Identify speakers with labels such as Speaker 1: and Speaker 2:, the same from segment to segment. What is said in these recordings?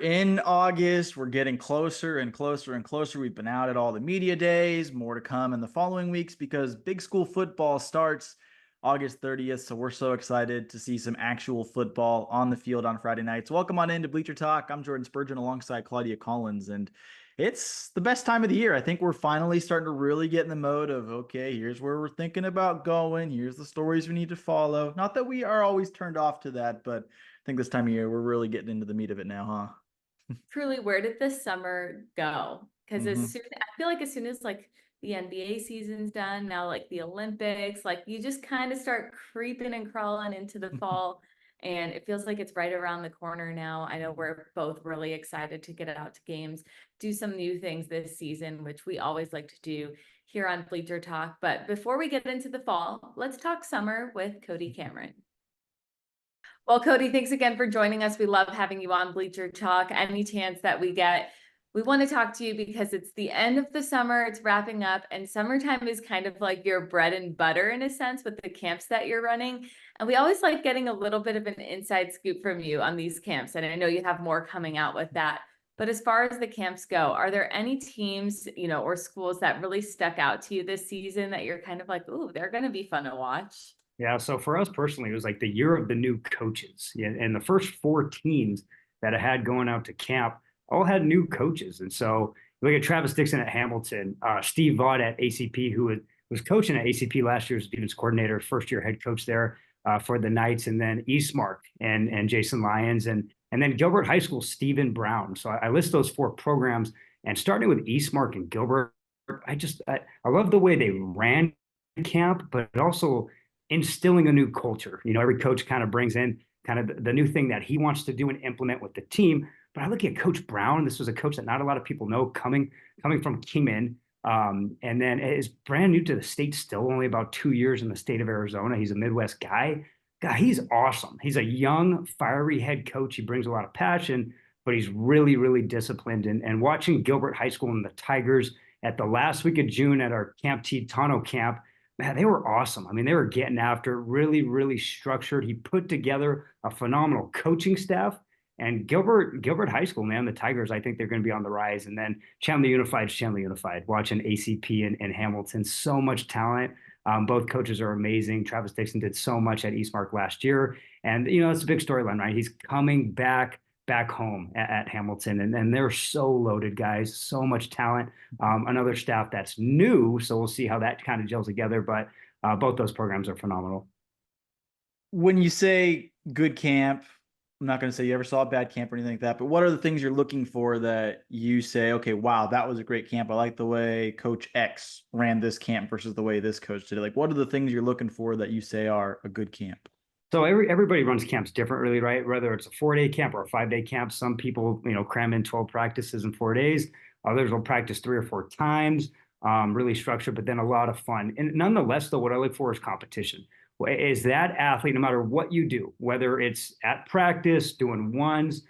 Speaker 1: in August. We're getting closer and closer and closer. We've been out at all the media days, more to come in the following weeks because big school football starts August 30th. So we're so excited to see some actual football on the field on Friday nights. Welcome on into Bleacher Talk. I'm Jordan Spurgeon alongside Claudia Collins, and it's the best time of the year. I think we're finally starting to really get in the mode of, okay, here's where we're thinking about going. Here's the stories we need to follow. Not that we are always turned off to that, but I think this time of year, we're really getting into the meat of it now, huh?
Speaker 2: Truly, where did this summer go? Because
Speaker 1: Mm-hmm.
Speaker 2: I feel like as soon as like the NBA season's done, now like the Olympics, like you just kind of start creeping and crawling into the fall. And it feels like it's right around the corner now. I know we're both really excited to get out to games, do some new things this season, which we always like to do here on Bleacher Talk. But before we get into the fall, let's talk summer with Cody Cameron. Well, Cody, thanks again for joining us. We love having you on Bleacher Talk. Any chance that we get, we want to talk to you because it's the end of the summer, it's wrapping up, and summertime is kind of like your bread and butter in a sense with the camps that you're running. And we always like getting a little bit of an inside scoop from you on these camps. And I know you have more coming out with that. But as far as the camps go, are there any teams, or schools that really stuck out to you this season that you're kind of like, ooh, they're going to be fun to watch?
Speaker 3: Yeah, so for us personally, it was like the year of the new coaches. Yeah, and the first four teams that I had going out to camp all had new coaches. And so look at Travis Dixon at Hamilton, Steve Vaught at ACP, who was coaching at ACP last year as defense coordinator, first year head coach there for the Knights, and then Eastmark and Jason Lyons, and then Gilbert High School, Stephen Brown. So I list those four programs, and starting with Eastmark and Gilbert, I love the way they ran camp, but also instilling a new culture. Every coach kind of brings in kind of the new thing that he wants to do and implement with the team. But I look at Coach Brown. This was a coach that not a lot of people know coming from Kingman. And then is brand new to the state, still only about 2 years in the state of Arizona. He's a Midwest guy. God, he's awesome. He's a young, fiery head coach. He brings a lot of passion, but he's really, really disciplined. And watching Gilbert High School and the Tigers at the last week of June at our Camp Tano camp, man, they were awesome. I mean, they were getting after really, really structured. He put together a phenomenal coaching staff. And Gilbert High School, man, the Tigers, I think they're going to be on the rise. And then Chandler Unified, watching ACP and Hamilton, so much talent. Both coaches are amazing. Travis Dixon did so much at Eastmark last year. And, it's a big storyline, right? He's coming back home at Hamilton. And they're so loaded, guys, so much talent. Another staff that's new. So we'll see how that kind of gels together. But both those programs are phenomenal.
Speaker 1: When you say good camp, I'm not going to say you ever saw a bad camp or anything like that, but what are the things you're looking for that you say, okay, wow, that was a great camp. I like the way Coach X ran this camp versus the way this coach did it. Like, what are the things you're looking for that you say are a good camp?
Speaker 3: So everybody runs camps differently, right? Whether it's a 4-day camp or a 5-day camp, some people, cram in 12 practices in 4 days. Others will practice 3 or 4 times, really structured, but then a lot of fun. And nonetheless, though, what I look for is competition. Is that athlete, no matter what you do, whether it's at practice, doing ones,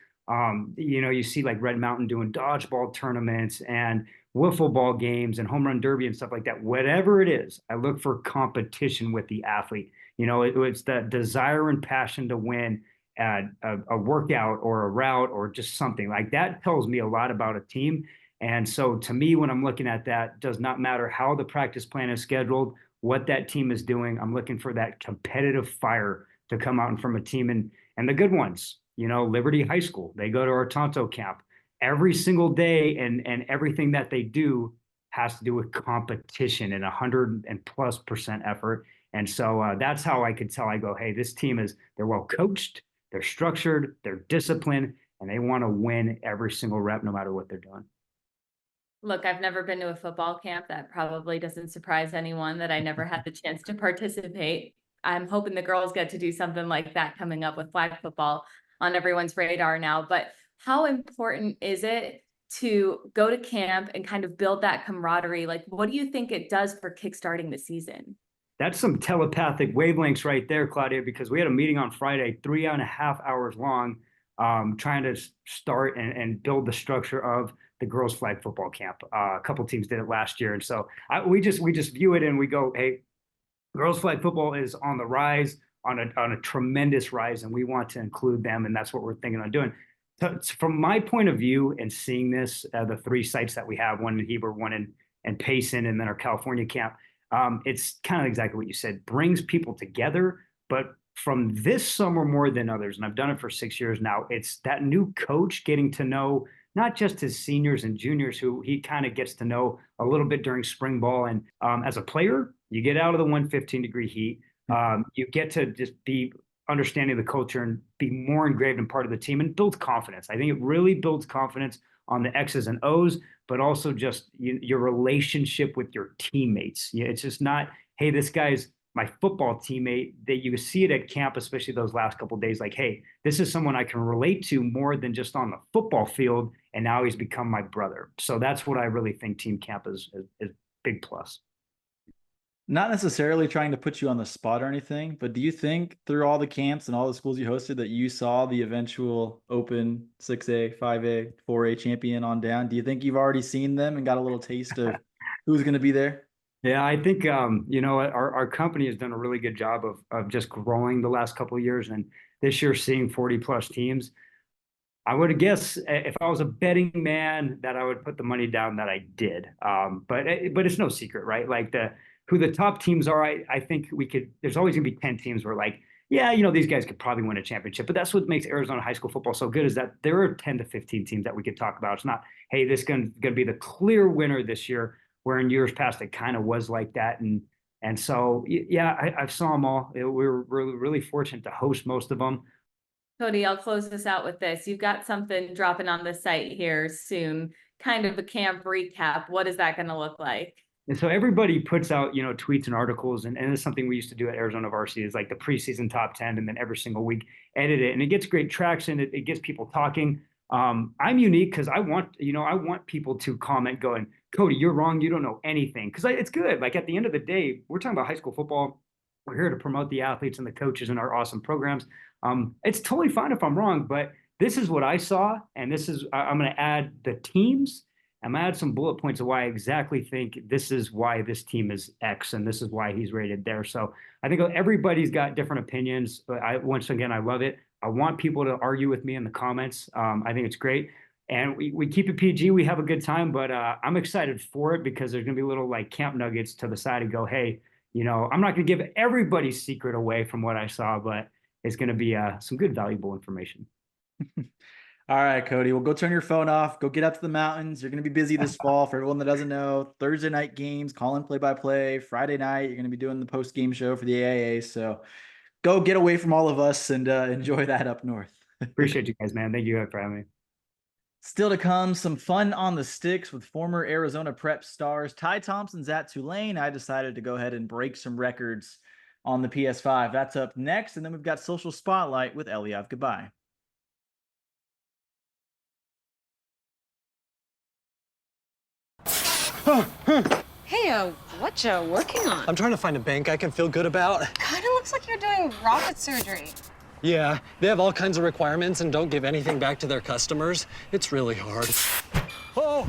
Speaker 3: you see like Red Mountain doing dodgeball tournaments and wiffle ball games and home run derby and stuff like that. Whatever it is, I look for competition with the athlete. It's the desire and passion to win at a workout or a route or just something like that tells me a lot about a team. And so to me, when I'm looking at that, does not matter how the practice plan is scheduled, what that team is doing. I'm looking for that competitive fire to come out from a team. And the good ones, Liberty High School, they go to our Tonto camp every single day, and everything that they do has to do with competition and 100+% effort. And so that's how I could tell. I go, hey, this team they're well coached, they're structured, they're disciplined, and they want to win every single rep, no matter what they're doing.
Speaker 2: Look, I've never been to a football camp. That probably doesn't surprise anyone that I never had the chance to participate. I'm hoping the girls get to do something like that coming up with flag football on everyone's radar now. But how important is it to go to camp and kind of build that camaraderie? Like, what do you think it does for kickstarting the season?
Speaker 3: That's some telepathic wavelengths right there, Claudia, because we had a meeting on Friday, 3.5 hours long, trying to start and build the structure of the girls flag football camp. A couple teams did it last year. And so we just view it and we go, hey, girls flag football is on the rise, on a tremendous rise, and we want to include them. And that's what we're thinking on doing. from my point of view and seeing this, the 3 sites that we have, one in Heber, one in Payson, and then our California camp, it's kind of exactly what you said, brings people together. But from this summer more than others, and I've done it for 6 years now, it's that new coach getting to know not just his seniors and juniors, who he kind of gets to know a little bit during spring ball. And as a player, you get out of the 115-degree heat. You get to just be understanding the culture and be more engraved in part of the team, and builds confidence. I think it really builds confidence on the X's and O's, but also just your relationship with your teammates. It's just not, hey, this guy's my football teammate. That you see it at camp, especially those last couple of days, like, hey, this is someone I can relate to more than just on the football field, and now he's become my brother. So that's what I really think team camp is big plus.
Speaker 1: Not necessarily trying to put you on the spot or anything, but do you think through all the camps and all the schools you hosted that you saw the eventual open 6A, 5A, 4A champion on down? Do you think you've already seen them and got a little taste of who's going to be there?
Speaker 3: Yeah, I think our company has done a really good job of just growing the last couple of years, and this year seeing 40 plus teams. I would guess if I was a betting man that I would put the money down that I did. But it's no secret, right? Like who the top teams are, I think there's always gonna be 10 teams where like, yeah, these guys could probably win a championship. But that's what makes Arizona high school football so good, is that there are 10 to 15 teams that we could talk about. It's not, hey, this is gonna be the clear winner this year, where in years past it kind of was like that. And so, yeah, I saw them all. We were really fortunate to host most of them.
Speaker 2: Cody, I'll close this out with this. You've got something dropping on the site here soon, kind of a camp recap. What is that going to look like?
Speaker 3: And so everybody puts out, tweets and articles, and it's something we used to do at Arizona Varsity, is like the preseason top 10, and then every single week edit it, and it gets great traction. It gets people talking. I'm unique because I want people to comment going, Cody, you're wrong. You don't know anything. Because it's good. Like at the end of the day, we're talking about high school football. We're here to promote the athletes and the coaches and our awesome programs. It's totally fine if I'm wrong, but this is what I saw. And I'm going to add the teams. I'm going to add some bullet points of why I exactly think this is why this team is X and this is why he's rated there. So I think everybody's got different opinions, but once again, I love it. I want people to argue with me in the comments. I think it's great. And we keep it PG. We have a good time, but I'm excited for it because there's going to be little like camp nuggets to the side and go, hey, I'm not going to give everybody's secret away from what I saw, but it's going to be some good, valuable information.
Speaker 1: All right, Cody. Well, go turn your phone off. Go get out to the mountains. You're going to be busy this fall. For everyone that doesn't know, Thursday night games, calling play-by-play. Friday night, you're going to be doing the post-game show for the AAA. So go get away from all of us and enjoy that up north.
Speaker 3: Appreciate you guys, man. Thank you for having me.
Speaker 1: Still to come, some fun on the sticks with former Arizona Prep stars Ty Thompson's at Tulane. I decided to go ahead and break some records on the PS5. That's up next. And then we've got Social Spotlight with Eliav. Goodbye.
Speaker 4: Hey, what you working on?
Speaker 5: I'm trying to find a bank I can feel good about.
Speaker 4: Kinda looks like you're doing rocket surgery.
Speaker 5: Yeah, they have all kinds of requirements and don't give anything back to their customers. It's really hard. Oh!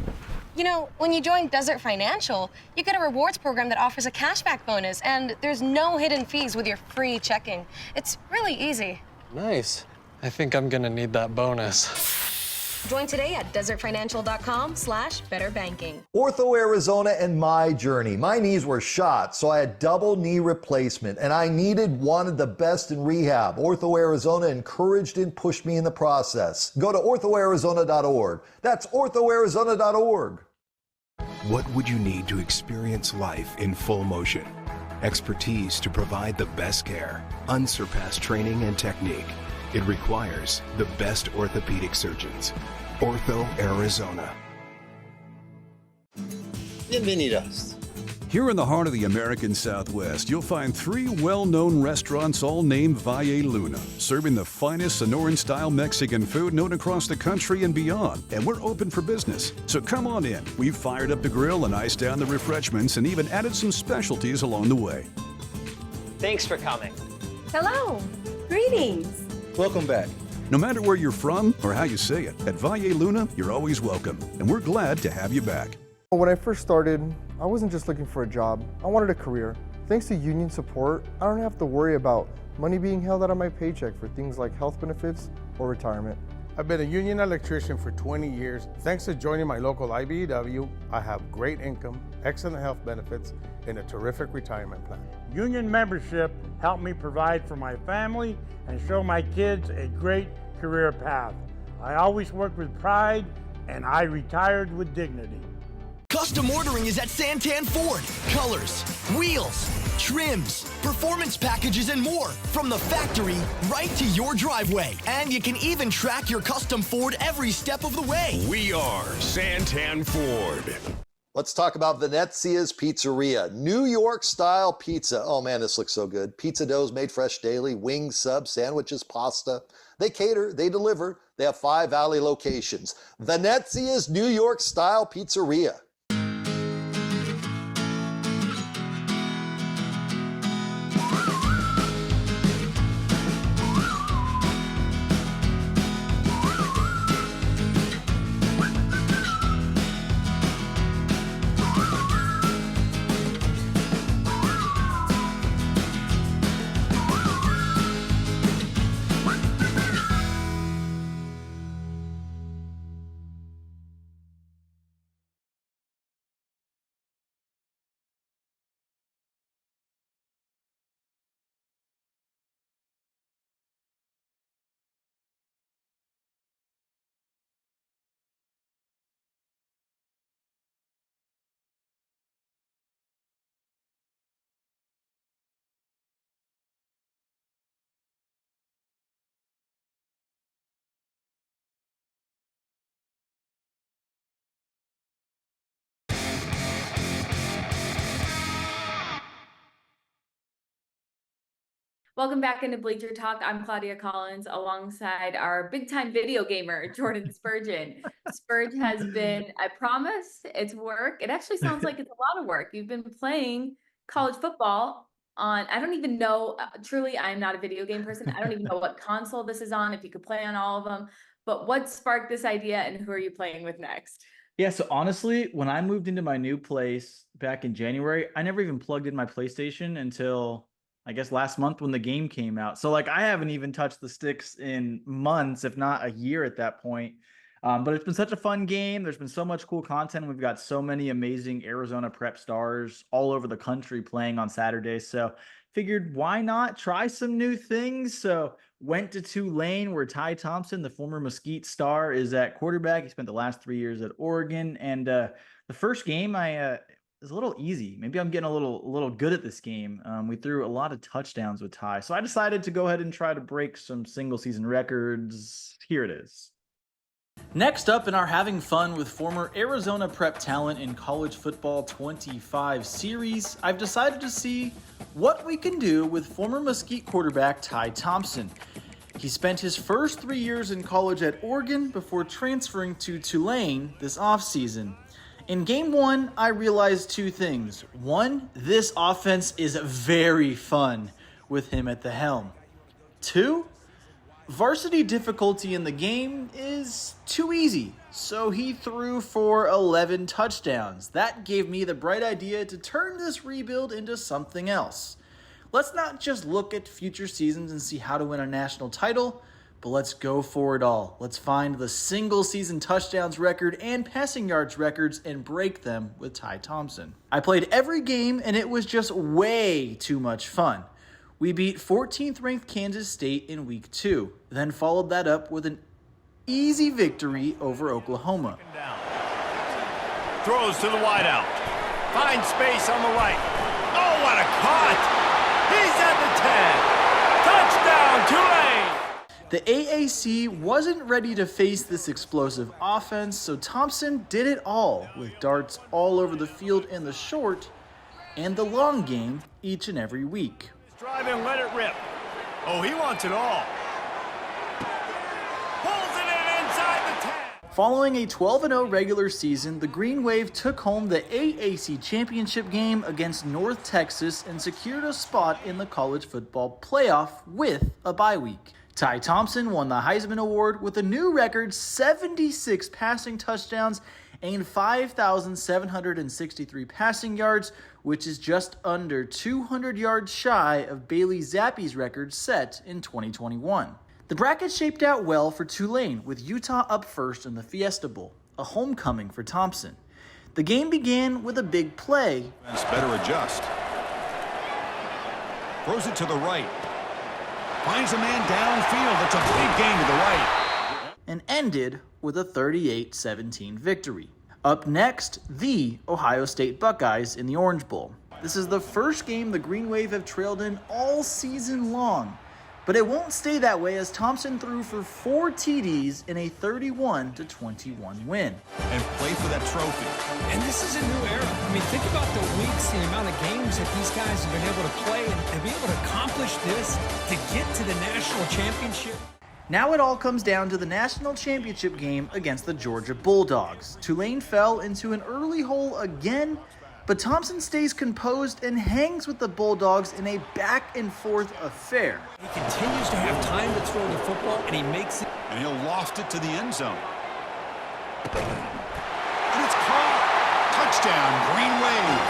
Speaker 4: When you join Desert Financial, you get a rewards program that offers a cashback bonus, and there's no hidden fees with your free checking. It's really easy.
Speaker 5: Nice. I think I'm gonna need that bonus.
Speaker 4: Join today at desertfinancial.com/betterbanking.
Speaker 6: Ortho Arizona and my journey. My knees were shot, so I had double knee replacement, and I wanted the best in rehab. Ortho Arizona encouraged and pushed me in the process. Go to orthoarizona.org. That's orthoarizona.org.
Speaker 7: What would you need to experience life in full motion? Expertise to provide the best care, unsurpassed training and technique. It requires the best orthopedic surgeons. Ortho Arizona.
Speaker 8: Bienvenidos.
Speaker 9: Here in the heart of the American Southwest, you'll find 3 well-known restaurants all named Valle Luna, serving the finest Sonoran-style Mexican food known across the country and beyond. And we're open for business, so come on in. We've fired up the grill and iced down the refreshments and even added some specialties along the way.
Speaker 5: Thanks for coming.
Speaker 2: Hello. Greetings.
Speaker 8: Welcome back.
Speaker 9: No matter where you're from or how you say it, at Valle Luna, you're always welcome, and we're glad to have you back.
Speaker 10: When I first started, I wasn't just looking for a job. I wanted a career. Thanks to union support, I don't have to worry about money being held out of my paycheck for things like health benefits or retirement.
Speaker 11: I've been a union electrician for 20 years. Thanks to joining my local IBEW, I have great income, excellent health benefits, and a terrific retirement plan.
Speaker 12: Union membership helped me provide for my family and show my kids a great career path. I always worked with pride, and I retired with dignity.
Speaker 13: Custom ordering is at Santan Ford. Colors, wheels, trims, performance packages, and more from the factory right to your driveway. And you can even track your custom Ford every step of the way.
Speaker 7: We are Santan Ford.
Speaker 6: Let's talk about Venezia's Pizzeria. New York-style pizza. Oh, man, this looks so good. Pizza doughs made fresh daily, wings, subs, sandwiches, pasta. They cater, they deliver. They have 5 Valley locations. Venezia's New York-style Pizzeria.
Speaker 2: Welcome back into Bleacher Talk. I'm Claudia Collins alongside our big time video gamer, Jordan Spurgeon. Spurge has been, I promise, it's work. It actually sounds like it's a lot of work. You've been playing college football on, I don't even know, truly, I'm not a video game person. I don't even know what console this is on, if you could play on all of them. But what sparked this idea and who are you playing with next?
Speaker 1: Yeah, so honestly, when I moved into my new place back in January, I never even plugged in my PlayStation until I guess last month when the game came out. So like I haven't even touched the sticks in months, if not a year at that point. But it's been such a fun game. There's been so much cool content. We've got so many amazing Arizona prep stars all over the country playing on Saturdays. So figured why not try some new things? So went to Tulane where Ty Thompson, the former Mesquite star, is at quarterback. He spent the last 3 years at Oregon. And the first game it was a little easy. Maybe I'm getting a little good at this game. We threw a lot of touchdowns with Ty. So I decided to go ahead and try to break some single season records. Here it is. Next up in our Having Fun with former Arizona prep talent in College Football 25 series, I've decided to see what we can do with former Mesquite quarterback Ty Thompson. He spent his first 3 years in college at Oregon before transferring to Tulane this offseason. In game 1, I realized 2 things. 1, this offense is very fun with him at the helm. 2, varsity difficulty in the game is too easy, so he threw for 11 touchdowns. That gave me the bright idea to turn this rebuild into something else. Let's not just look at future seasons and see how to win a national title, but let's go for it all. Let's find the single season touchdowns record and passing yards records and break them with Ty Thompson. I played every game and it was just way too much fun. We beat 14th ranked Kansas State in week 2, then followed that up with an easy victory over Oklahoma.
Speaker 14: Throws to the wideout. Finds space on the right. Oh, what a cut! He's at the 10. Touchdown, Tulane!
Speaker 1: The AAC wasn't ready to face this explosive offense, so Thompson did it all with darts all over the field in the short and the long game each and every week.
Speaker 14: Drive and let it rip. Oh, he wants it all. Pulls it in inside the 10.
Speaker 1: Following a 12-0 regular season, the Green Wave took home the AAC championship game against North Texas and secured a spot in the college football playoff with a bye week. Ty Thompson won the Heisman Award with a new record 76 passing touchdowns and 5,763 passing yards, which is just under 200 yards shy of Bailey Zappi's record set in 2021. The The bracket shaped out well for Tulane, with Utah up first in the Fiesta Bowl, a homecoming for Thompson. The game began with a big play.
Speaker 14: Better adjust. Throws it to the right. Finds a man downfield. It's a big gain to the right.
Speaker 1: And ended with a 38-17 victory. Up next, the Ohio State Buckeyes in the Orange Bowl. This is the first game the Green Wave have trailed in all season long. But it won't stay that way as Thompson threw for 4 TDs in a 31-21 win.
Speaker 14: And play for that trophy.
Speaker 15: And this is a new era. I mean, think about the weeks, the amount of games that these guys have been able to play and be able to accomplish this to get to the national championship.
Speaker 1: Now it all comes down to the national championship game against the Georgia Bulldogs. Tulane fell into an early hole again, but Thompson stays composed and hangs with the Bulldogs in a back-and-forth affair.
Speaker 15: He continues to have time to throw the football, and he makes it.
Speaker 14: And he'll loft it to the end zone. And it's caught. Touchdown, Green Wave.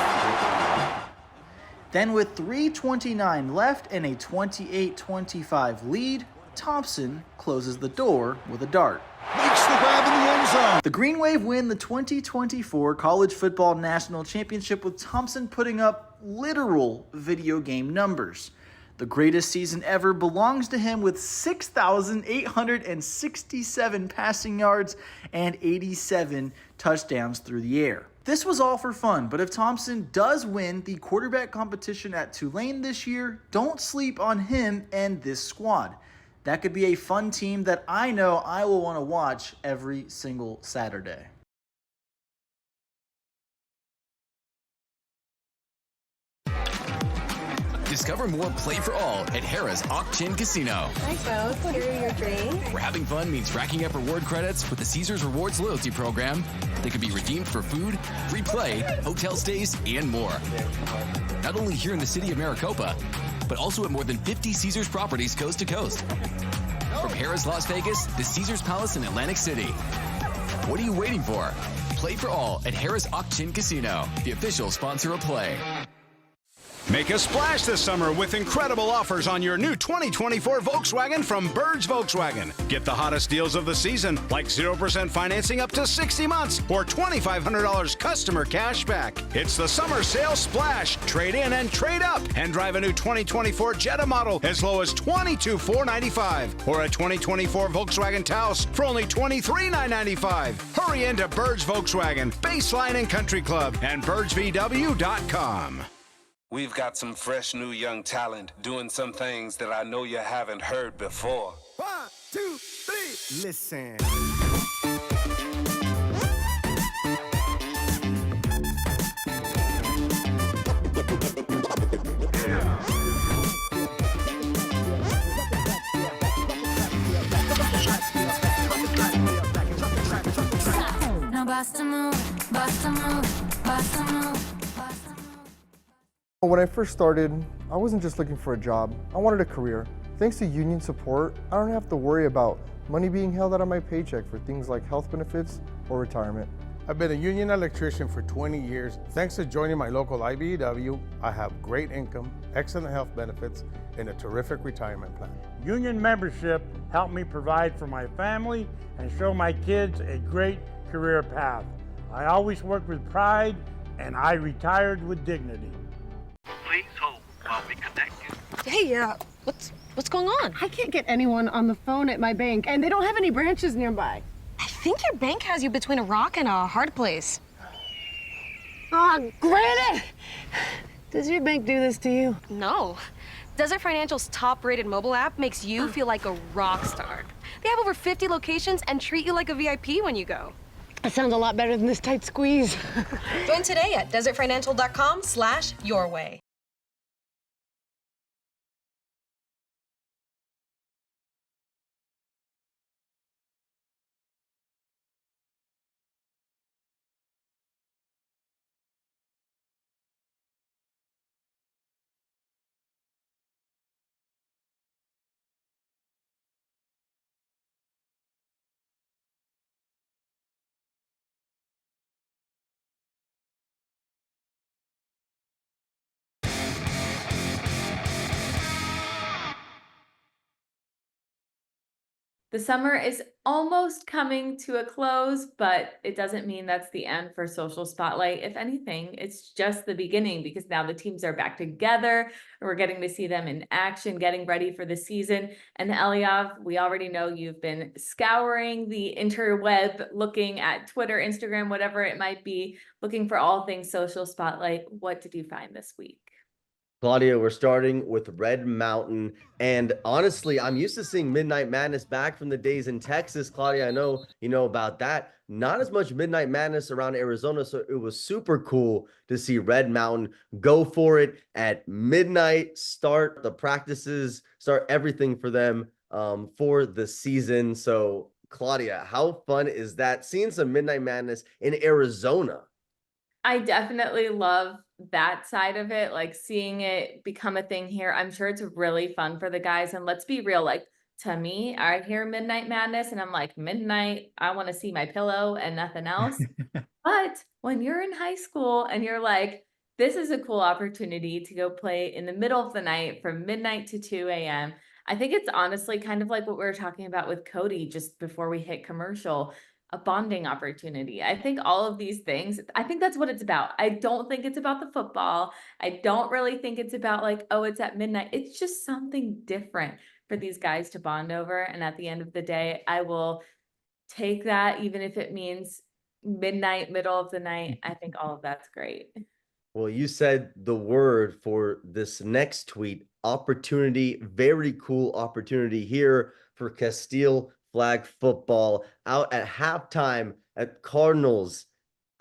Speaker 1: Then with 3:29 left and a 28-25 lead, Thompson closes the door with a dart.
Speaker 14: Makes the grab in the end zone.
Speaker 1: The Green Wave win the 2024 College Football National Championship with Thompson putting up literal video game numbers. The greatest season ever belongs to him with 6,867 passing yards and 87 touchdowns through the air. This was all for fun, but if Thompson does win the quarterback competition at Tulane this year, don't sleep on him and this squad. That could be a fun team that I know I will want to watch every single Saturday.
Speaker 16: Discover more Play for All at Harrah's Auction Casino.
Speaker 17: Hi, folks. Here are your drinks.
Speaker 16: Where having fun means racking up reward credits with the Caesars Rewards loyalty program that can be redeemed for food, free play, hotel stays, and more. Not only here in the city of Maricopa, but also at more than 50 Caesars properties coast to coast. From Harrah's Las Vegas to Caesars Palace in Atlantic City. What are you waiting for? Play for all at Harrah's Auction Casino, the official sponsor of Play.
Speaker 18: Make a splash this summer with incredible offers on your new 2024 Volkswagen from Bird's Volkswagen. Get the hottest deals of the season, like 0% financing up to 60 months or $2,500 customer cash back. It's the summer sale splash. Trade in and trade up and drive a new 2024 Jetta model as low as $22,495 or a 2024 Volkswagen Taos for only $23,995. Hurry into Bird's Volkswagen, Baseline and Country Club, and birdsvw.com.
Speaker 19: We've got some fresh new young talent doing some things that I know you haven't heard before.
Speaker 20: 1, 2, 3, listen.
Speaker 17: Now bust a move, bust a move, bust a move.
Speaker 10: When I first started, I wasn't just looking for a job. I wanted a career. Thanks to union support, I don't have to worry about money being held out of my paycheck for things like health benefits or retirement.
Speaker 11: I've been a union electrician for 20 years. Thanks to joining my local IBEW, I have great income, excellent health benefits, and a terrific retirement plan.
Speaker 12: Union membership helped me provide for my family and show my kids a great career path. I always worked with pride, and I retired with dignity.
Speaker 21: Please hold while we connect you.
Speaker 4: Hey, what's going on?
Speaker 22: I can't get anyone on the phone at my bank, and they don't have any branches nearby.
Speaker 4: I think your bank has you between a rock and a hard place.
Speaker 22: Oh, Granny! Does your bank do this to you?
Speaker 4: No. Desert Financial's top-rated mobile app makes you feel like a rock star. They have over 50 locations and treat you like a VIP when you go.
Speaker 22: That sounds a lot better than this tight squeeze.
Speaker 4: Join today at desertfinancial.com/yourway.
Speaker 2: The summer is almost coming to a close, but it doesn't mean that's the end for Social Spotlight. If anything, it's just the beginning because now the teams are back together and we're getting to see them in action, getting ready for the season. And Eliav, we already know you've been scouring the interweb, looking at Twitter, Instagram, whatever it might be, looking for all things Social Spotlight. What did you find this week?
Speaker 3: Claudia, we're starting with Red Mountain. And honestly, I'm used to seeing Midnight Madness back from the days in Texas. Claudia, I know you know about that. Not as much Midnight Madness around Arizona. So it was super cool to see Red Mountain go for it at midnight, start the practices, start everything for them for the season. So, Claudia, how fun is that? Seeing some Midnight Madness in Arizona.
Speaker 2: I definitely love that side of it, like seeing it become a thing here. I'm sure it's really fun for the guys. And let's be real, like to me, I hear Midnight Madness and I'm like, midnight, I want to see my pillow and nothing else. But when you're in high school and you're like, this is a cool opportunity to go play in the middle of the night from midnight to 2 a.m. I think it's honestly kind of like what we were talking about with Cody just before we hit commercial, a bonding opportunity. I think all of these things, I think that's what it's about. I don't think it's about the football. I don't really think it's about like, oh, it's at midnight. It's just something different for these guys to bond over. And at the end of the day, I will take that, even if it means midnight, middle of the night. I think all of that's great.
Speaker 3: Well, you said the word for this next tweet, opportunity, very cool opportunity here for Castile flag football out at halftime at Cardinals.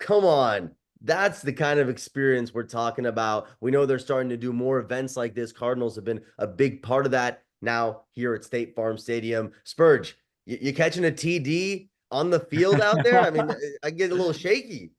Speaker 3: Come on. That's the kind of experience we're talking about. We know they're starting to do more events like this. Cardinals have been a big part of that now here at State Farm Stadium. Spurge, you catching a TD on the field out there? I mean, I get a little shaky.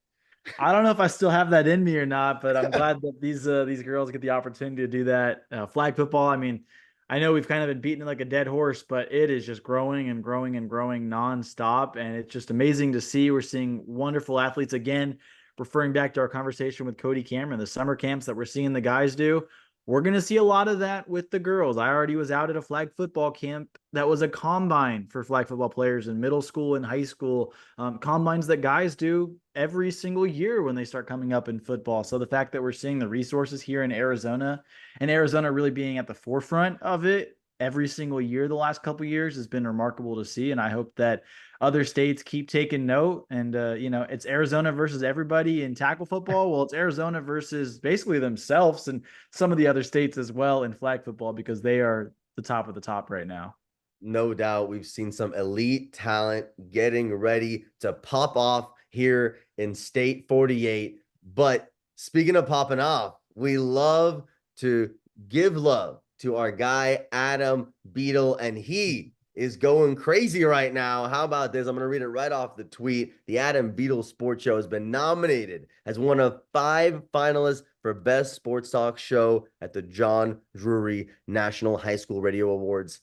Speaker 1: I don't know if I still have that in me or not, but I'm glad that these girls get the opportunity to do that. Flag football, I mean, I know we've kind of been beating it like a dead horse, but it is just growing and growing and growing nonstop. And it's just amazing to see. We're seeing wonderful athletes again, referring back to our conversation with Cody Cameron, the summer camps that we're seeing the guys do. We're going to see a lot of that with the girls. I already was out at a flag football camp that was a combine for flag football players in middle school and high school, combines that guys do every single year when they start coming up in football. So the fact that we're seeing the resources here in Arizona and Arizona really being at the forefront of it every single year the last couple of years has been remarkable to see. And I hope that other states keep taking note. And, it's Arizona versus everybody in tackle football. Well, it's Arizona versus basically themselves and some of the other states as well in flag football because they are the top of the top right now.
Speaker 3: No doubt we've seen some elite talent getting ready to pop off here in State 48. But speaking of popping off, we love to give love to our guy, Adam Beadle, and he is going crazy right now. How about this? I'm going to read it right off the tweet. The Adam Beadle Sports Show has been nominated as one of 5 finalists for Best Sports Talk Show at the John Drury National High School Radio Awards.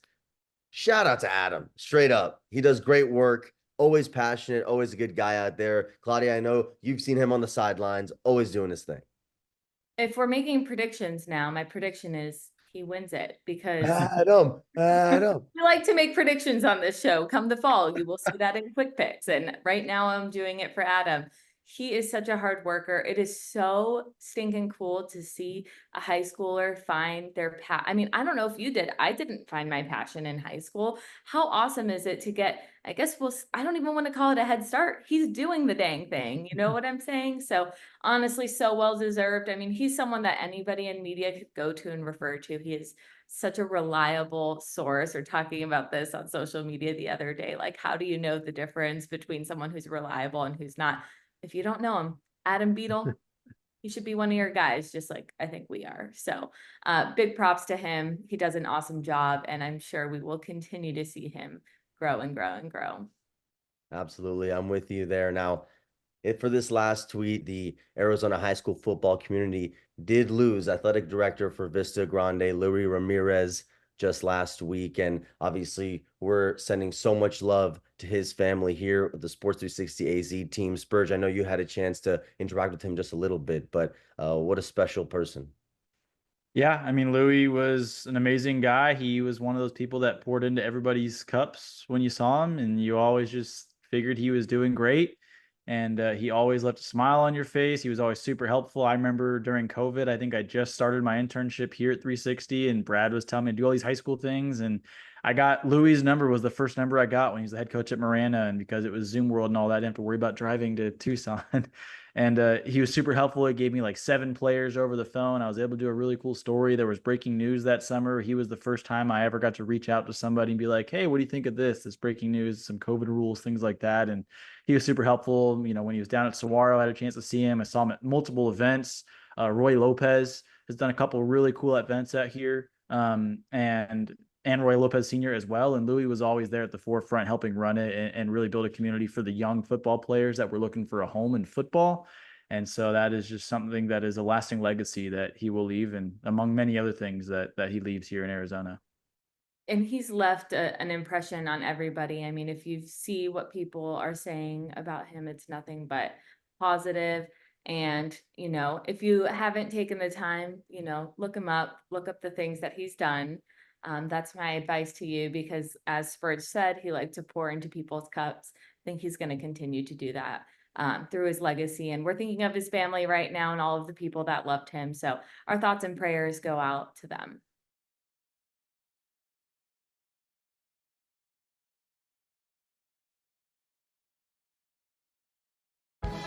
Speaker 3: Shout out to Adam, straight up. He does great work, always passionate, always a good guy out there. Claudia, I know you've seen him on the sidelines, always doing his thing.
Speaker 2: If we're making predictions now, my prediction is he wins it because
Speaker 3: Adam.
Speaker 2: we like to make predictions on this show. Come the fall, you will see that in quick picks. And right now I'm doing it for Adam. He is such a hard worker. It is so stinking cool to see a high schooler find their path. I mean, I don't know if you did. I didn't find my passion in high school. How awesome is it to get, I guess I don't even want to call it a head start. He's doing the dang thing. You know what I'm saying? So honestly, so well deserved. I mean, he's someone that anybody in media could go to and refer to. He is such a reliable source. We're talking about this on social media the other day. Like, how do you know the difference between someone who's reliable and who's not? If you don't know him, Adam Beadle, he should be one of your guys, just like I think we are. So big props to him. He does an awesome job, and I'm sure we will continue to see him grow and grow and grow.
Speaker 3: Absolutely. I'm with you there. Now, for this last tweet, the Arizona high school football community did lose athletic director for Vista Grande, Louis Ramirez, just last week. And obviously, we're sending so much love to his family here with the Sports 360 AZ team. Spurge, I know you had a chance to interact with him just a little bit, but what a special person.
Speaker 1: Yeah, I mean, Louis was an amazing guy. He was one of those people that poured into everybody's cups when you saw him, and you always just figured he was doing great. And he always left a smile on your face. He was always super helpful. I remember during COVID, I think I just started my internship here at 360, and Brad was telling me to do all these high school things. And I got Louis's number, was the first number I got when he was the head coach at Marana. And because it was Zoom World and all that, I didn't have to worry about driving to Tucson. And he was super helpful. He gave me like 7 players over the phone. I was able to do a really cool story. There was breaking news that summer. He was the first time I ever got to reach out to somebody and be like, hey, what do you think of this breaking news, some COVID rules, things like that. And he was super helpful. You know, when he was down at Saguaro, I had a chance to see him. I saw him at multiple events. Roy Lopez has done a couple really cool events out here. And Roy Lopez Sr. as well. And Louis was always there at the forefront, helping run it and really build a community for the young football players that were looking for a home in football. And so that is just something that is a lasting legacy that he will leave, and among many other things that he leaves here in Arizona.
Speaker 2: And he's left an impression on everybody. I mean, if you see what people are saying about him, it's nothing but positive. And, you know, if you haven't taken the time, you know, look him up, look up the things that he's done. That's my advice to you, because as Spurge said, he liked to pour into people's cups. I think he's going to continue to do that through his legacy. And we're thinking of his family right now and all of the people that loved him. So our thoughts and prayers go out to them.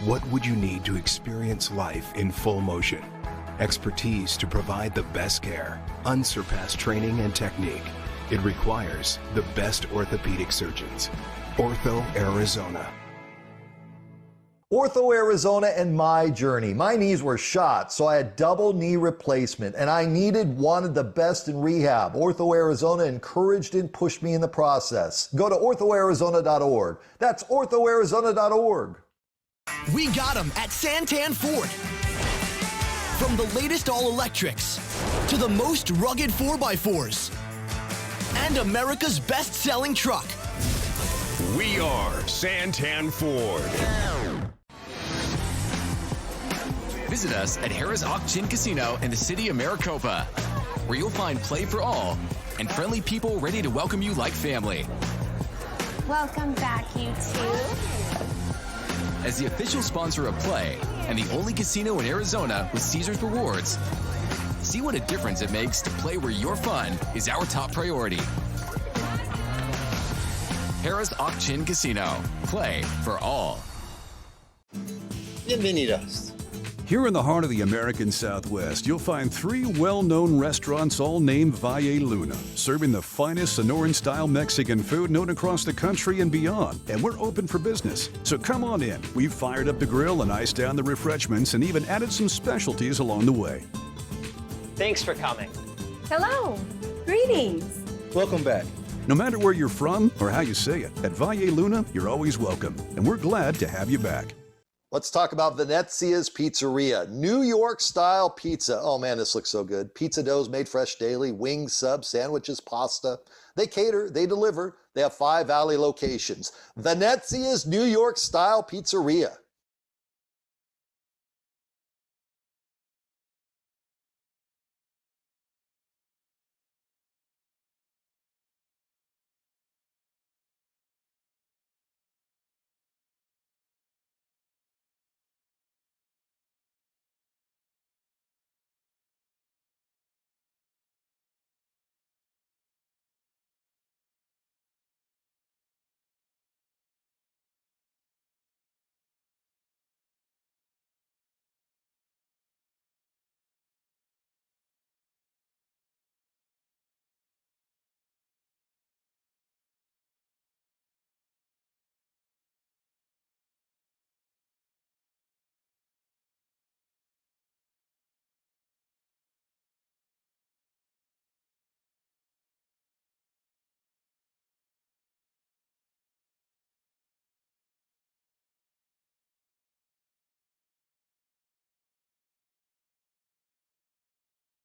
Speaker 7: What would you need to experience life in full motion? Expertise to provide the best care, unsurpassed training and technique. It requires the best orthopedic surgeons. Ortho Arizona.
Speaker 6: Ortho Arizona and my journey. My knees were shot, so I had double knee replacement, and I needed one of the best in rehab. Ortho Arizona encouraged and pushed me in the process. Go to orthoarizona.org. That's orthoarizona.org.
Speaker 13: We got them at Santan Ford. From the latest all-electrics to the most rugged 4x4s and America's best-selling truck.
Speaker 18: We are Santan Ford.
Speaker 16: Visit us at Harrah's Auction Casino in the city of Maricopa, where you'll find play for all and friendly people ready to welcome you like family.
Speaker 22: Welcome back, you two.
Speaker 16: As the official sponsor of Play and the only casino in Arizona with Caesars Rewards, see what a difference it makes to play where your fun is our top priority. Harrah's Auction Casino. Play for all.
Speaker 5: Bienvenidos.
Speaker 9: Here in the heart of the American Southwest, you'll find 3 well-known restaurants all named Valle Luna, serving the finest Sonoran-style Mexican food known across the country and beyond. And we're open for business, so come on in. We've fired up the grill and iced down the refreshments and even added some specialties along the way.
Speaker 5: Thanks for coming.
Speaker 22: Hello. Greetings.
Speaker 5: Welcome back.
Speaker 9: No matter where you're from or how you say it, at Valle Luna, you're always welcome, and we're glad to have you back.
Speaker 6: Let's talk about Venezia's Pizzeria. New York-style pizza. Oh man, this looks so good. Pizza doughs made fresh daily, wings, subs, sandwiches, pasta. They cater, they deliver. They have 5 Valley locations. Venezia's New York-style Pizzeria.